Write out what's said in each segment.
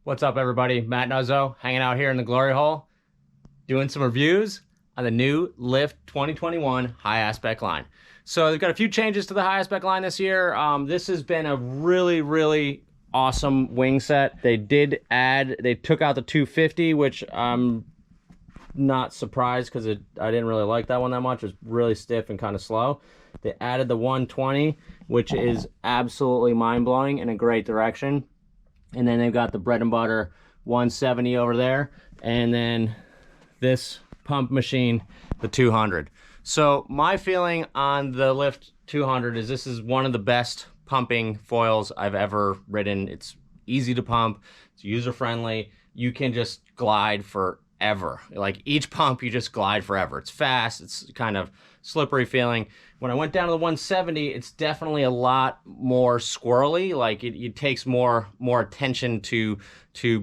What's up, everybody? Matt Nuzzo, hanging out here in the glory hole, doing some reviews on the new Lift 2021 high aspect line. So they've got a few changes to the high aspect line this year. This has been a really awesome wing set. They took out the 250, which I'm not surprised because I didn't really like that one that much. It was really stiff and kind of slow. They added the 120, which is absolutely mind-blowing in a great direction. And then they've got the bread and butter 170 over there, and then this pump machine, the 200. So my feeling on the Lift 200 is this is one of the best pumping foils I've ever ridden. It's easy to pump, it's user-friendly, you can just glide forever. Like each pump, you just glide forever. It's fast, it's kind of slippery feeling. When I went down to the 170, it's definitely a lot more squirrely. Like it takes more attention to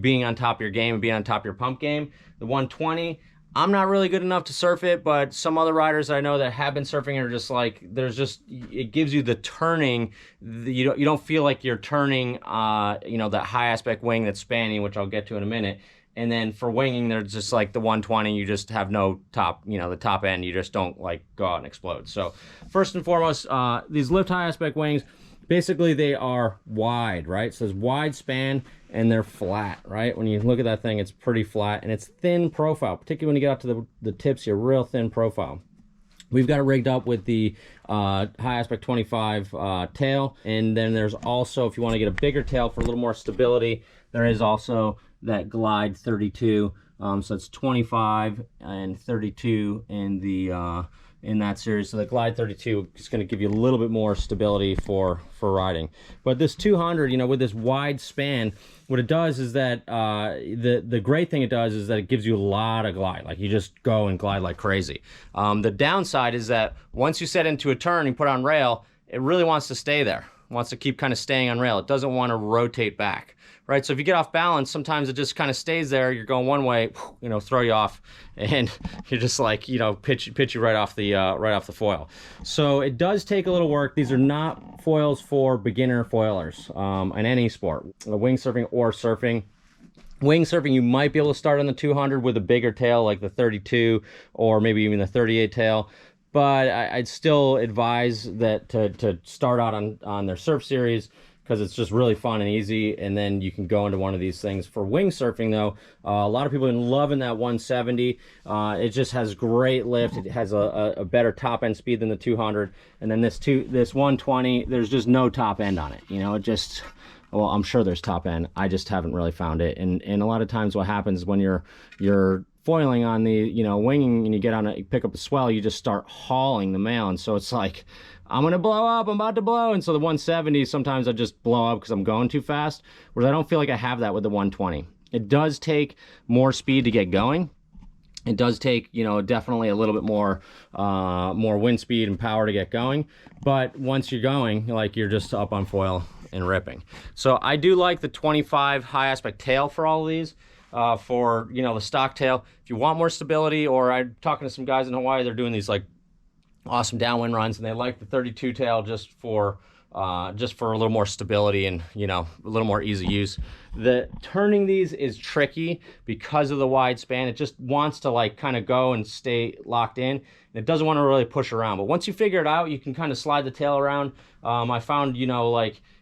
being on top of your game and being on top of your pump game. The 120, I'm not really good enough to surf it, but some other riders I know that have been surfing are just like, it gives you the turning. You don't feel like you're turning, that high aspect wing that's spanning, which I'll get to in a minute. And then for winging, there's just like the 120, you just have no top, the top end, you just don't like go out and explode. So first and foremost, these Lift high aspect wings, basically they are wide, right? So there's wide span and they're flat, right? When you look at that thing, it's pretty flat and it's thin profile, particularly when you get out to the tips here, real thin profile. We've got it rigged up with the high aspect 25 tail, and then there's also, if you want to get a bigger tail for a little more stability, there is also that Glide 32. So it's 25 and 32 in the in that series. So the Glide 32 is going to give you a little bit more stability for riding. But this 200, with this wide span, what it does is that the great thing it does is that it gives you a lot of glide. Like you just go and glide like crazy. The downside is that once you set into a turn and put on rail, it really wants to stay there. It wants to keep kind of staying on rail. It doesn't want to rotate back, right? So if you get off balance, sometimes it just kind of stays there. You're going one way, throw you off, and you're just like, pitch you right off the foil. So it does take a little work. These are not foils for beginner foilers in any sport, wingsurfing or surfing. Wingsurfing, you might be able to start on the 200 with a bigger tail like the 32 or maybe even the 38 tail. But I'd still advise that to start out on their surf series because it's just really fun and easy, and then you can go into one of these things. For wingsurfing, though, a lot of people have been loving that 170. It just has great lift. It has a better top end speed than the 200, and then this 120, there's just no top end on it. Well, I'm sure there's top end. I just haven't really found it, and a lot of times what happens when you're foiling on the winging and you pick up the swell, you just start hauling the mail, and so it's like, I'm gonna blow up, I'm about to blow. And so the 170, sometimes I just blow up because I'm going too fast, whereas I don't feel like I have that with the 120. It does take more speed to get going. It does take, definitely a little bit more wind speed and power to get going, but once you're going, like, you're just up on foil and ripping. So I do like the 25 high aspect tail for all of these. For the stock tail, if you want more stability, or I'm talking to some guys in Hawaii, they're doing these like awesome downwind runs, and they like the 32 tail just for a little more stability and a little more easy use. The turning these is tricky because of the wide span. It just wants to like kind of go and stay locked in, and it doesn't want to really push around. But once you figure it out, you can kind of slide the tail around. I found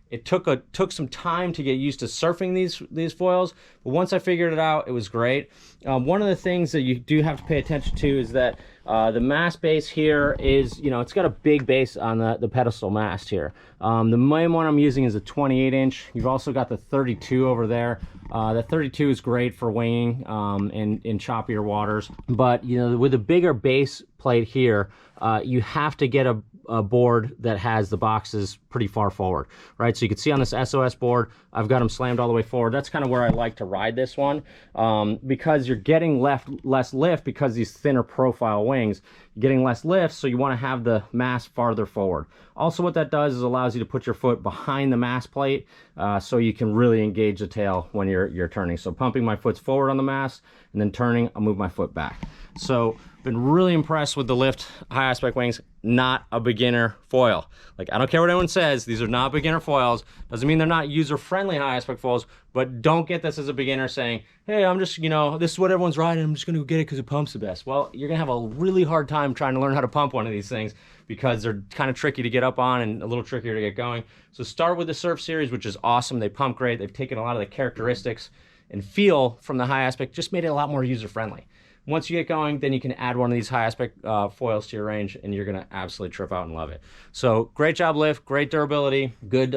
it took some time to get used to surfing these foils, but once I figured it out, it was great. One of the things that you do have to pay attention to is that the mast base here is, it's got a big base on the pedestal mast here. The main one I'm using is a 28-inch. You've also got the 32 over there. The 32 is great for winging in choppier waters, but with a bigger base plate here, you have to get a board that has the boxes pretty far forward, right? So you can see on this SOS board, I've got them slammed all the way forward. That's kind of where I like to ride this one, because you're getting less lift because these thinner profile wings, you're getting less lift, so you want to have the mast farther forward. Also, what that does is allows you to put your foot behind the mast plate, so you can really engage the tail when you're turning. So pumping my foot's forward on the mast, and then turning, I'll move my foot back. So been really impressed with the Lift high aspect wings. Not a beginner foil. Like, I don't care what anyone says, these are not beginner foils. Doesn't mean they're not user-friendly high aspect foils, but don't get this as a beginner saying, hey, I'm just, you know, this is what everyone's riding, I'm just gonna get it because it pumps the best. Well, you're gonna have a really hard time trying to learn how to pump one of these things because they're kind of tricky to get up on and a little trickier to get going. So start with the Surf series, which is awesome. They pump great. They've taken a lot of the characteristics and feel from the high aspect, just made it a lot more user-friendly. Once you get going, then you can add one of these high aspect foils to your range and you're gonna absolutely trip out and love it. So great job, Lift, great durability, good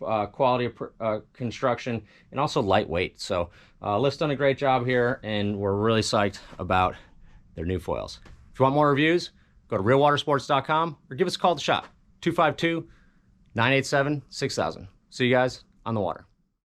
quality of construction, and also lightweight. So Lift's done a great job here and we're really psyched about their new foils. If you want more reviews, go to realwatersports.com or give us a call at the shop, 252-987-6000. See you guys on the water.